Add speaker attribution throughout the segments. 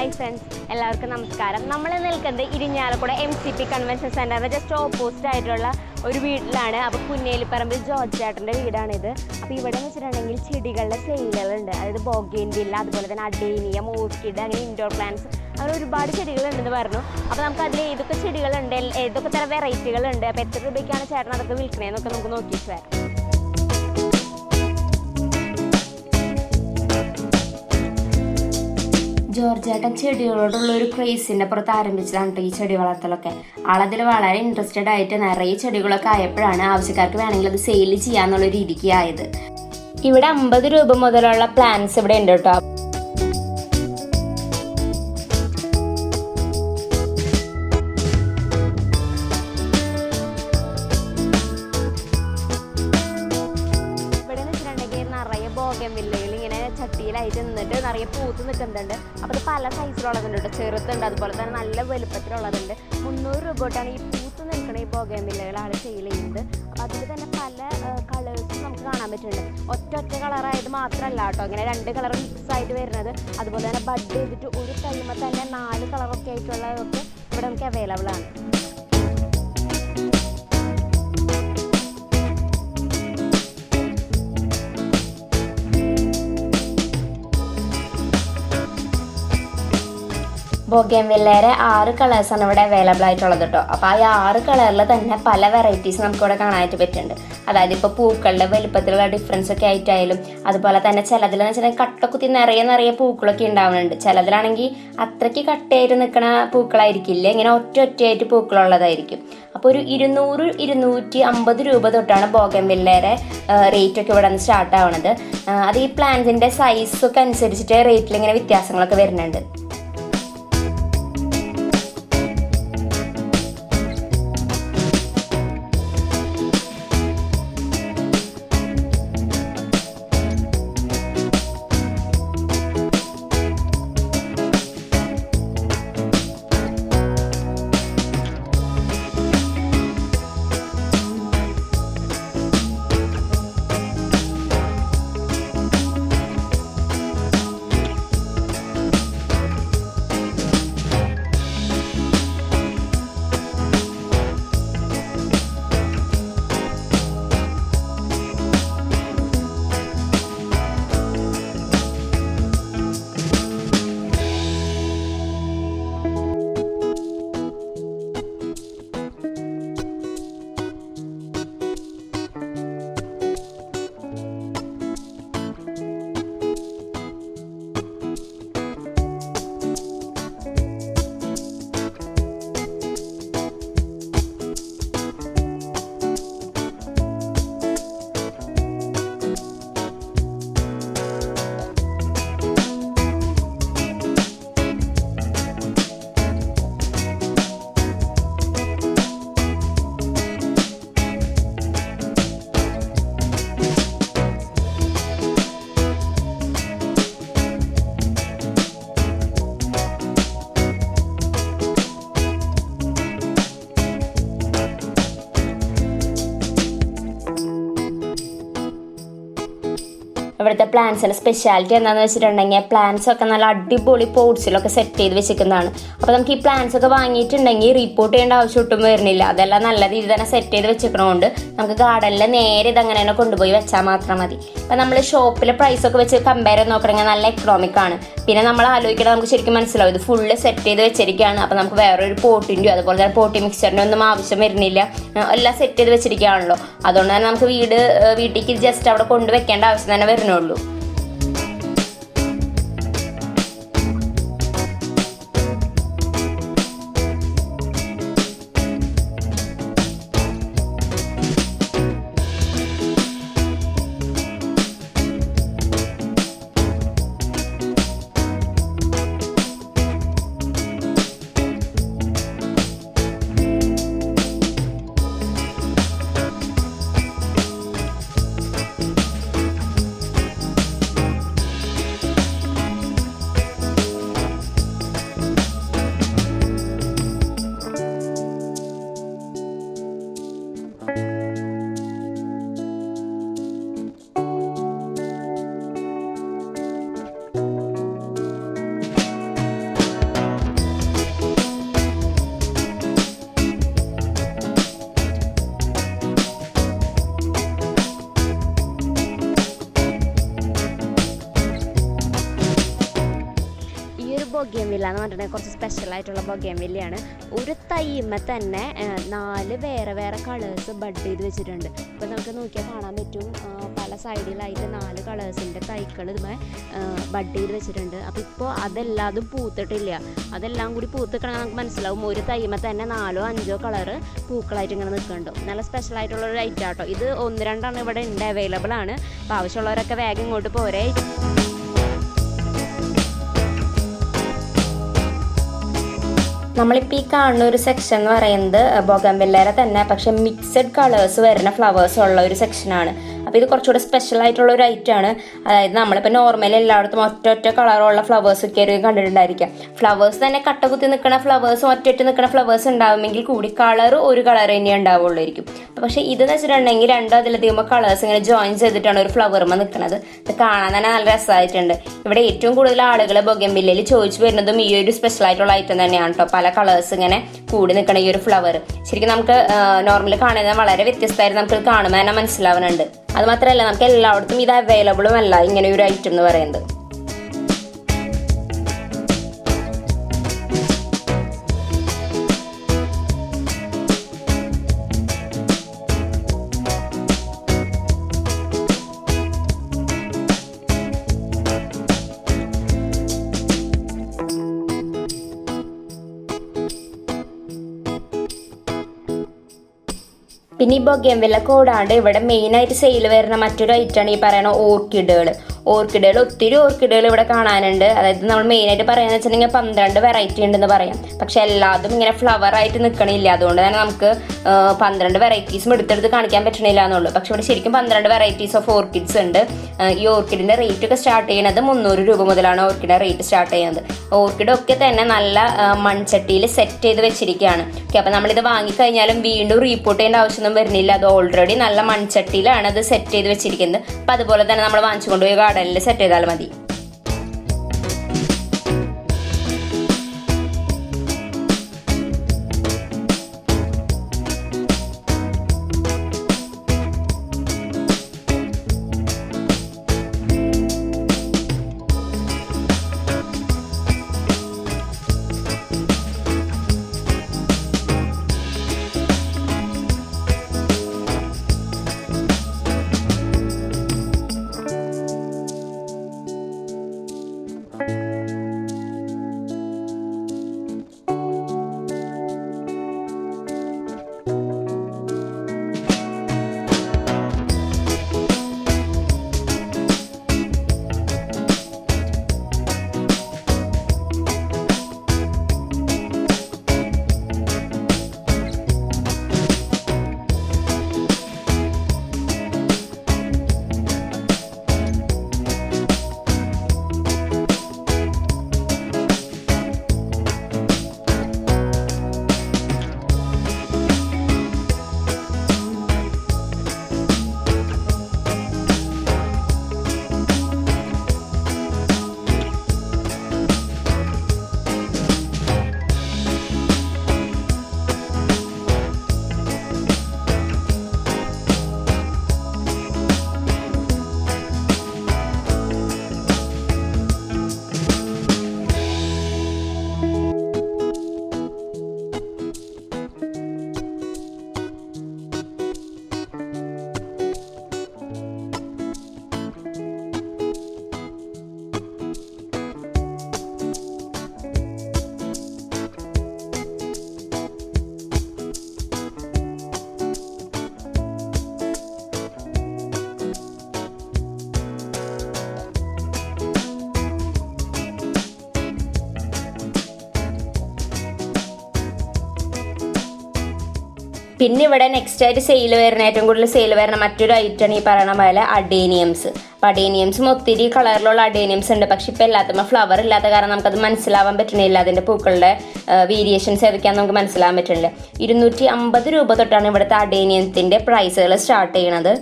Speaker 1: Hi friends, എല്ലാവർക്കും നമസ്കാരം. നമ്മൾ നിൽക്കുന്നത് ഇരിഞ്ഞാലക്കുട MCP കൺവെൻഷൻ സെൻറ്ററിൻ്റെ ജസ്റ്റ് ഓപ്പോസിറ്റ് ആയിട്ടുള്ള ഒരു വീട്ടിലാണ്. അപ്പോൾ കുന്നേലിപ്പറമ്പിൽ ജോർജ് ചേട്ടൻ്റെ വീടാണിത്. അപ്പോൾ ഇവിടെ എന്ന് വെച്ചിട്ടുണ്ടെങ്കിൽ ചെടികളുടെ സെയിലുകളുണ്ട്. അതായത് ബോഗെയിൻവില്ല, അതുപോലെ തന്നെ അഡേനിയം, ഓർക്കിഡ്, അങ്ങനെ ഇൻഡോർ പ്ലാന്റ്സ്, അങ്ങനെ ഒരുപാട് ചെടികളുണ്ടെന്ന് പറഞ്ഞു. അപ്പോൾ നമുക്ക് അതിൽ ഏതൊക്കെ ചെടികളുണ്ട്, ഏതൊക്കെ തരം വെറൈറ്റികളുണ്ട്, അപ്പോൾ എത്ര രൂപയ്ക്കാണ് ചേട്ടൻ അതൊക്കെ വിൽക്കണേന്നൊക്കെ നമുക്ക് നോക്കിയിട്ട് വരാം. ജോർജ് ചേട്ടൻ ചെടികളോടുള്ള ഒരു ക്രേസിൻ്റെ പുറത്ത് ആരംഭിച്ചതാണ് ഈ ചെടി വളർത്തലൊക്കെ. ആളതിൽ വളരെ ഇൻട്രസ്റ്റഡ് ആയിട്ട് നിറയെ ചെടികളൊക്കെ ആയപ്പോഴാണ് ആവശ്യക്കാർക്ക് വേണമെങ്കിൽ അത് സെയിൽ ചെയ്യാന്നുള്ള രീതിക്ക് ആയത്. ഇവിടെ 50 രൂപ മുതലുള്ള പ്ലാന്റ്സ് ഇവിടെ ഉണ്ട് കേട്ടോ. ബോഗൻവില്ലയിൽ ഇങ്ങനെ ചട്ടിയിലായിട്ട് നിന്നിട്ട് നിറയെ പൂത്ത് നിൽക്കുന്നുണ്ട്. അപ്പോൾ അത് പല സൈസിലുള്ളതുണ്ട് കേട്ടോ. ചെറുതുണ്ട്, അതുപോലെ തന്നെ നല്ല വലുപ്പത്തിലുള്ളതുണ്ട്. 300 രൂപ തൊട്ടാണ് ഈ പൂത്ത് നിൽക്കണ ഈ ബോഗൻവില്ലകൾ ആൾ സെയിൽ ചെയ്യുന്നത്. അപ്പോൾ അതിൽ തന്നെ പല കളേഴ്സും നമുക്ക് കാണാൻ പറ്റുന്നുണ്ട്. ഒറ്റ കളറായത് മാത്രമല്ല കേട്ടോ, ഇങ്ങനെ 2 കളർ മിക്സ് ആയിട്ട് വരുന്നത്. അതുപോലെ തന്നെ ബഡ് ചെയ്തിട്ട് ഒരു ടൈമിൽ തന്നെ 4 കളറൊക്കെ ആയിട്ടുള്ളതൊക്കെ ഇവിടെ നമുക്ക് അവൈലബിൾ ആണ്. ബോഗൻവില്ലയുടെ 6 കളേഴ്സാണ് ഇവിടെ അവൈലബിൾ ആയിട്ടുള്ളത് കേട്ടോ. അപ്പോൾ ആ 6 കളറിൽ തന്നെ പല വെറൈറ്റീസ് നമുക്കിവിടെ കാണാനായിട്ട് പറ്റുന്നുണ്ട്. അതായത് ഇപ്പോൾ പൂക്കളുടെ വലുപ്പത്തിലുള്ള ഡിഫറൻസ് ഒക്കെ ആയിട്ടായാലും, അതുപോലെ തന്നെ ചിലതിലെന്ന് വെച്ചിട്ടുണ്ടെങ്കിൽ കട്ടക്കുത്തി നിറയെ പൂക്കളൊക്കെ ഉണ്ടാവുന്നുണ്ട്. ചിലതിലാണെങ്കിൽ അത്രയ്ക്ക് കട്ടയായിട്ട് നിൽക്കുന്ന പൂക്കളായിരിക്കില്ല, ഇങ്ങനെ ഒറ്റയായിട്ട് പൂക്കളുള്ളതായിരിക്കും. അപ്പോൾ ഒരു 200-250 രൂപ തൊട്ടാണ് ബോഗൻവില്ലയുടെ റേറ്റൊക്കെ ഇവിടെ നിന്ന് സ്റ്റാർട്ട് ആവുന്നത്. അത് ഈ പ്ലാന്റിൻ്റെ സൈസൊക്കെ അനുസരിച്ചിട്ട് റേറ്റിൽ ഇങ്ങനെ വ്യത്യാസങ്ങളൊക്കെ വരുന്നുണ്ട്. ഇവിടുത്തെ പ്ലാന്റ്സിൻ്റെ സ്പെഷ്യാലിറ്റി എന്താണെന്ന് വെച്ചിട്ടുണ്ടെങ്കിൽ പ്ലാന്റ്സ് ഒക്കെ നല്ല അടിപൊളി പോട്ട്സിലൊക്കെ സെറ്റ് ചെയ്ത് വെച്ചിരിക്കുന്നതാണ്. അപ്പോൾ നമുക്ക് ഈ പ്ലാന്റ്സ് ഒക്കെ വാങ്ങിയിട്ടുണ്ടെങ്കിൽ റിപ്പോർട്ട് ചെയ്യേണ്ട ആവശ്യം ഒട്ടും വരുന്നില്ല. അതെല്ലാം നല്ല രീതിയിൽ തന്നെ സെറ്റ് ചെയ്ത് വെച്ചിരിക്കണതുകൊണ്ട് നമുക്ക് ഗാർഡനിൽ നേരെ ഇതങ്ങനെ തന്നെ കൊണ്ടുപോയി വെച്ചാൽ മാത്രം മതി. അപ്പോൾ നമ്മൾ ഷോപ്പിലെ പ്രൈസൊക്കെ വെച്ച് കമ്പയർ ചെയ്ത് നോക്കണമെങ്കിൽ നല്ല എക്കണോമിക് ആണ്. പിന്നെ നമ്മൾ ആലോചിക്കണം, നമുക്ക് ശരിക്കും മനസ്സിലാവും ഇത് ഫുള്ള് സെറ്റ് ചെയ്ത് വെച്ചിരിക്കുകയാണ്. അപ്പോൾ നമുക്ക് വേറൊരു പോട്ടിൻ്റെയോ അതുപോലെ തന്നെ പോട്ടി മിക്സറിൻ്റെ ഒന്നും ആവശ്യം വരുന്നില്ല. എല്ലാം സെറ്റ് ചെയ്ത് വെച്ചിരിക്കുകയാണല്ലോ. അതുകൊണ്ട് തന്നെ നമുക്ക് വീട്ടിലേക്ക് ജസ്റ്റ് അവിടെ കൊണ്ടുവയ്ക്കേണ്ട ആവശ്യം തന്നെ വരുന്നുള്ളൂ. ബൊഗേൻവില്ല എന്ന് പറഞ്ഞിട്ടുണ്ടെങ്കിൽ കുറച്ച് സ്പെഷ്യലായിട്ടുള്ള ബൊഗേൻവില്ലയാണ്. ഒരു തൈമ തന്നെ 4 വേറെ വേറെ കളേഴ്സ് ബഡ് ചെയ്ത് വെച്ചിട്ടുണ്ട്. ഇപ്പോൾ നമുക്ക് നോക്കിയാൽ കാണാൻ പറ്റും, പല സൈഡിലായിട്ട് 4 കളേഴ്സിൻ്റെ തൈകൾ ഇതുമേ ബഡ് ചെയ്ത് വെച്ചിട്ടുണ്ട്. അപ്പോൾ ഇപ്പോൾ അതെല്ലാതും പൂത്തിട്ടില്ല. അതെല്ലാം കൂടി പൂത്തിക്കണമെങ്കിൽ നമുക്ക് മനസ്സിലാവും ഒരു തൈമ തന്നെ 4 or 5 കളറ് പൂക്കളായിട്ട് ഇങ്ങനെ നിൽക്കുന്നുണ്ടോ. നല്ല സ്പെഷ്യലായിട്ടുള്ളൊരു ഐറ്റം ആട്ടോ ഇത്. 1-2 ഇവിടെ ഉണ്ട്, അവൈലബിൾ ആണ്. അപ്പോൾ ആവശ്യമുള്ളവരൊക്കെ വേഗം ഇങ്ങോട്ട് പോരെ. നമ്മളിപ്പോൾ ഈ കാണുന്ന ഒരു സെക്ഷൻ എന്ന് പറയുന്നത് ബൊഗൻവില്ലയുടെ തന്നെ, പക്ഷേ മിക്സഡ് കളേഴ്സ് വരുന്ന ഫ്ലവേഴ്സ് ഉള്ള ഒരു സെക്ഷനാണ്. അപ്പോൾ ഇത് കുറച്ചുകൂടെ സ്പെഷ്യൽ ആയിട്ടുള്ള ഒരു ഐറ്റമാണ്. അതായത് നമ്മളിപ്പോൾ നോർമലി എല്ലായിടത്തും ഒറ്റ കളറുള്ള ഫ്ലവേഴ്സ് ഒക്കെ ആയിരിക്കും കണ്ടിട്ടുണ്ടായിരിക്കാം. ഫ്ലവേഴ്സ് തന്നെ കട്ടകുത്തി നിൽക്കുന്ന ഫ്ലവേഴ്സും ഒറ്റ നിൽക്കുന്ന ഫ്ലവേഴ്സ് ഉണ്ടാവുമെങ്കിൽ കൂടി ഒരു കളർ തന്നെ ഉണ്ടാവുള്ളായിരിക്കും. പക്ഷേ ഇതെന്ന് വെച്ചിട്ടുണ്ടെങ്കിൽ 2 അതിലധികം കളേഴ്സ് ഇങ്ങനെ ജോയിൻ ചെയ്തിട്ടാണ് ഒരു ഫ്ലവറുമ്മ നിൽക്കുന്നത്. ഇത് കാണാൻ തന്നെ നല്ല രസമായിട്ടുണ്ട്. ഇവിടെ ഏറ്റവും കൂടുതൽ ആളുകൾ ബൊഗൻവില്ലയിൽ ചോദിച്ചു വരുന്നതും ഈ ഒരു സ്പെഷ്യൽ ആയിട്ടുള്ള ഐറ്റം തന്നെയാണ് കേട്ടോ. പല കളേഴ്സ് ഇങ്ങനെ കൂടി നിൽക്കണം ഈ ഒരു ഫ്ലവർ. ശരിക്കും നമുക്ക് നോർമലി കാണുന്നത് വളരെ വ്യത്യസ്തമായിട്ട് നമുക്ക് കാണുമ്പോൾ തന്നെ മനസ്സിലാവുന്നുണ്ട്. അത് മാത്രമല്ല നമുക്ക് എല്ലായിടത്തും ഇത് അവൈലബിളും അല്ല ഇങ്ങനെ ഒരു ഐറ്റം എന്ന് പറയുന്നത്. പിന്നെ ഈ ബൊഗൻവില്ല കൂടാണ്ട് ഇവിടെ മെയിനായിട്ട് സെയിൽ വരുന്ന മറ്റൊരു ഐറ്റമാണ് ഈ പറയുന്ന ഓർക്കിഡുകൾ. ഒത്തിരി ഓർക്കിഡുകൾ ഇവിടെ കാണാനുണ്ട്. അതായത് നമ്മൾ മെയിനായിട്ട് പറയാന്ന് വെച്ചിട്ടുണ്ടെങ്കിൽ 12 വെറൈറ്റി ഉണ്ടെന്ന് പറയാം. പക്ഷെ എല്ലാതും ഇങ്ങനെ ഫ്ലവർ ആയിട്ട് നിൽക്കണില്ല. അതുകൊണ്ട് തന്നെ നമുക്ക് 12 വെറൈറ്റീസും എടുത്തെടുത്ത് കാണിക്കാൻ പറ്റണില്ല എന്നുള്ളൂ. പക്ഷെ ഇവിടെ ശരിക്കും 12 വെറൈറ്റീസ് ഓഫ് ഓർക്കിഡ്സ് ഉണ്ട്. ഈ ഓർക്കിഡിന്റെ റേറ്റ് ഒക്കെ സ്റ്റാർട്ട് ചെയ്യുന്നത് 300 രൂപ മുതലാണ് ഓർക്കിഡിന്റെ റേറ്റ് സ്റ്റാർട്ട് ചെയ്യുന്നത്. ഓർക്കിഡൊക്കെ തന്നെ നല്ല മൺചട്ടിയിൽ സെറ്റ് ചെയ്ത് വെച്ചിരിക്കുകയാണ്. ഓക്കെ, അപ്പം നമ്മളിത് വാങ്ങിക്കഴിഞ്ഞാലും വീണ്ടും റീപോർട്ട് ചെയ്യേണ്ട ആവശ്യമൊന്നും വരുന്നില്ല. അത് ഓൾറെഡി നല്ല മൺചട്ടിയിലാണ് അത് സെറ്റ് ചെയ്ത് വെച്ചിരിക്കുന്നത്. അപ്പം അതുപോലെ തന്നെ നമ്മൾ വാങ്ങിച്ചു കൊണ്ടുപോയി ഗാർഡനിൽ സെറ്റ് ചെയ്താൽ മതി. പിന്നെ ഇവിടെ നെക്സ്റ്റ് ആയിട്ട് സെയിൽ വരുന്ന ഏറ്റവും കൂടുതൽ സെയിൽ വരുന്ന മറ്റൊരു ഐറ്റമാണ് ഈ പറയുന്ന പോലെ അഡേനിയംസ്. അപ്പോൾ അഡേനിയംസും ഒത്തിരി കളറിലുള്ള അഡേനിയംസ് ഉണ്ട്. പക്ഷെ ഇപ്പോൾ എല്ലാത്തുമ്പോൾ ഫ്ലവർ ഇല്ലാത്ത കാരണം നമുക്കത് മനസ്സിലാവാൻ പറ്റണില്ല. അതിൻ്റെ പൂക്കളുടെ വേരിയേഷൻസ് ഏതൊക്കെയാണെന്ന് നമുക്ക് മനസ്സിലാവാൻ പറ്റണില്ല. 250 രൂപ തൊട്ടാണ് ഇവിടുത്തെ അഡേനിയത്തിൻ്റെ പ്രൈസുകൾ സ്റ്റാർട്ട് ചെയ്യണത്.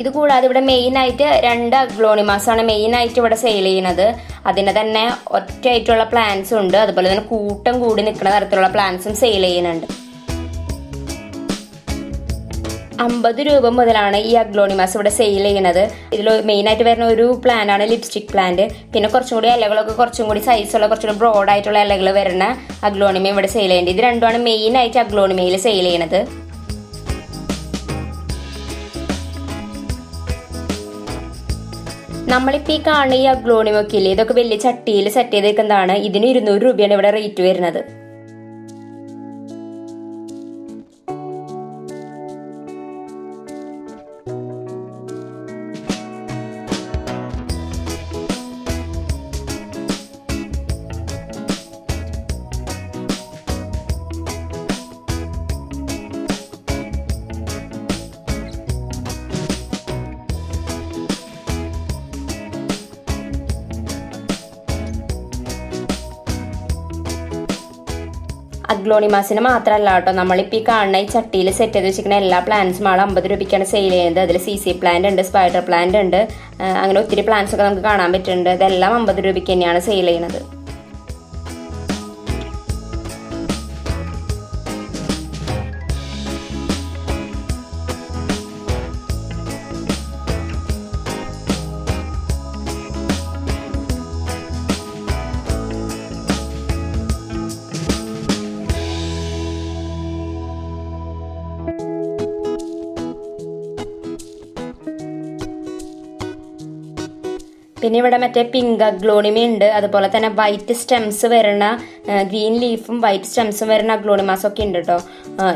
Speaker 1: ഇത് കൂടാതെ ഇവിടെ മെയിനായിട്ട് 2 അഗ്ലോണിമാസാണ് മെയിനായിട്ട് ഇവിടെ സെയിൽ ചെയ്യുന്നത്. അതിന് തന്നെ ഒറ്റയായിട്ടുള്ള പ്ലാന്റ്സും ഉണ്ട്, അതുപോലെ തന്നെ കൂട്ടം കൂടി നിൽക്കുന്ന തരത്തിലുള്ള പ്ലാന്റ്സും സെയിൽ ചെയ്യുന്നുണ്ട്. 50 രൂപ മുതലാണ് ഈ അഗ്ലോണിമാസ് ഇവിടെ സെയിൽ ചെയ്യുന്നത്. ഇതിൽ മെയിനായിട്ട് വരുന്ന ഒരു പ്ലാന്റാണ് ലിപ്സ്റ്റിക് പ്ലാന്റ്. പിന്നെ കുറച്ചും കൂടി ഇലകളൊക്കെ കുറച്ചും കൂടി സൈസുള്ള കുറച്ചുകൂടി ബ്രോഡായിട്ടുള്ള ഇലകൾ വരുന്ന അഗ്ലോണിമ ഇവിടെ സെയിൽ ചെയ്യുന്നുണ്ട്. ഇത് രണ്ടുമാണ് മെയിനായിട്ട് അഗ്ലോണിമയിൽ സെയിൽ ചെയ്യുന്നത്. നമ്മളിപ്പോൾ ഈ കാണുന്ന ഈ അഗ്ലോണിമൊക്കെ ഇല്ലേ, ഇതൊക്കെ വലിയ ചട്ടിയിൽ സെറ്റ് ചെയ്തേക്കുന്നതാണ്. ഇതിന് 200 രൂപയാണ് ഇവിടെ റേറ്റ് വരുന്നത്. അഗ്ലോണിമാസിന് മാത്രമല്ല കേട്ടോ, നമ്മളിപ്പോൾ ഈ കാണുന്ന ഈ ചട്ടിയിൽ സെറ്റ് ചെയ്ത് വെച്ചിരിക്കുന്ന എല്ലാ പ്ലാന്റ്സും 50 രൂപയ്ക്കാണ് സെയിൽ ചെയ്യുന്നത്. അതിൽ CC പ്ലാന്റ് ഉണ്ട്, സ്പൈഡർ പ്ലാന്റ് ഉണ്ട്, അങ്ങനെ ഒത്തിരി പ്ലാന്റ്സ് ഒക്കെ നമുക്ക് കാണാൻ പറ്റുന്നുണ്ട്. ഇതെല്ലാം 50 രൂപയ്ക്ക് തന്നെയാണ് സെയിൽ ചെയ്യുന്നത്. പിന്നെ ഇവിടെ മറ്റേ പിങ്ക് അഗ്ലോണിമ ഉണ്ട്, അതുപോലെ തന്നെ വൈറ്റ് സ്റ്റെംസ് വരുന്ന ഗ്രീൻ ലീഫും വൈറ്റ് സ്റ്റെംസും വരുന്ന അഗ്ലോണിമാസൊക്കെ ഉണ്ട് കേട്ടോ.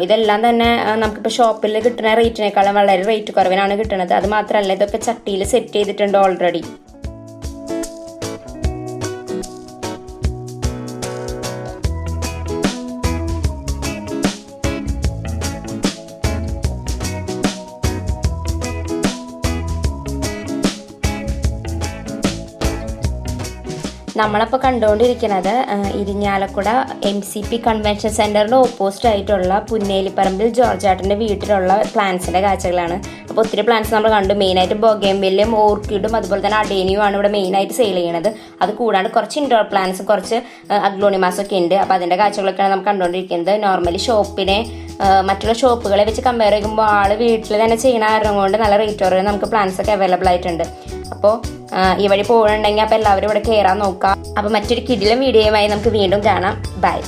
Speaker 1: ഇതെല്ലാം തന്നെ നമുക്കിപ്പോൾ ഷോപ്പിൽ കിട്ടുന്ന റേറ്റിനേക്കാളും വളരെ റേറ്റ് കുറവിനാണ് കിട്ടുന്നത്. അത് മാത്രമല്ല, ഇതൊക്കെ ചട്ടിയിൽ സെറ്റ് ചെയ്തിട്ടുണ്ട് ഓൾറെഡി. നമ്മളപ്പോൾ കണ്ടുകൊണ്ടിരിക്കുന്നത് ഇരിഞ്ഞാലക്കുട MCP കൺവെൻഷൻ സെൻറ്ററിൻ്റെ ഓപ്പോസിറ്റ് ആയിട്ടുള്ള പുന്നേലിപ്പറമ്പിൽ ജോർജാട്ടിൻ്റെ വീട്ടിലുള്ള പ്ലാന്റ്സിൻ്റെ കാഴ്ചകളാണ്. അപ്പോൾ ഒത്തിരി പ്ലാന്റ്സ് നമ്മൾ കണ്ടു. മെയിനായിട്ട് ബൊഗേൻവില്ലയും ഓർക്കിഡും അതുപോലെ തന്നെ അഡേനിയും ആണ് ഇവിടെ മെയിനായിട്ട് സെയിൽ ചെയ്യുന്നത്. അത് കൂടാണ്ട് കുറച്ച് ഇൻഡോർ പ്ലാന്റ്സും കുറച്ച് അഗ്ലോണിമാസൊക്കെ ഉണ്ട്. അപ്പോൾ അതിൻ്റെ കാഴ്ചകളൊക്കെയാണ് നമ്മൾ കണ്ടുകൊണ്ടിരിക്കുന്നത്. നോർമലി ഷോപ്പിനെ മറ്റുള്ള ഷോപ്പുകളെ വെച്ച് കമ്പയർ ചെയ്യുമ്പോൾ ആൾ വീട്ടിൽ തന്നെ ചെയ്യുന്ന കാരണം കൊണ്ട് നല്ല റേറ്റ് കുറവ് നമുക്ക് പ്ലാന്റ്സ് ഒക്കെ അവൈലബിൾ ആയിട്ടുണ്ട്. അപ്പോൾ ഈ വഴി പോകുന്നുണ്ടെങ്കിൽ അപ്പോൾ എല്ലാവരും ഇവിടെ കയറാൻ നോക്കാം. അപ്പോൾ മറ്റൊരു കിടിലൻ വീഡിയോയുമായി നമുക്ക് വീണ്ടും കാണാം. ബൈ.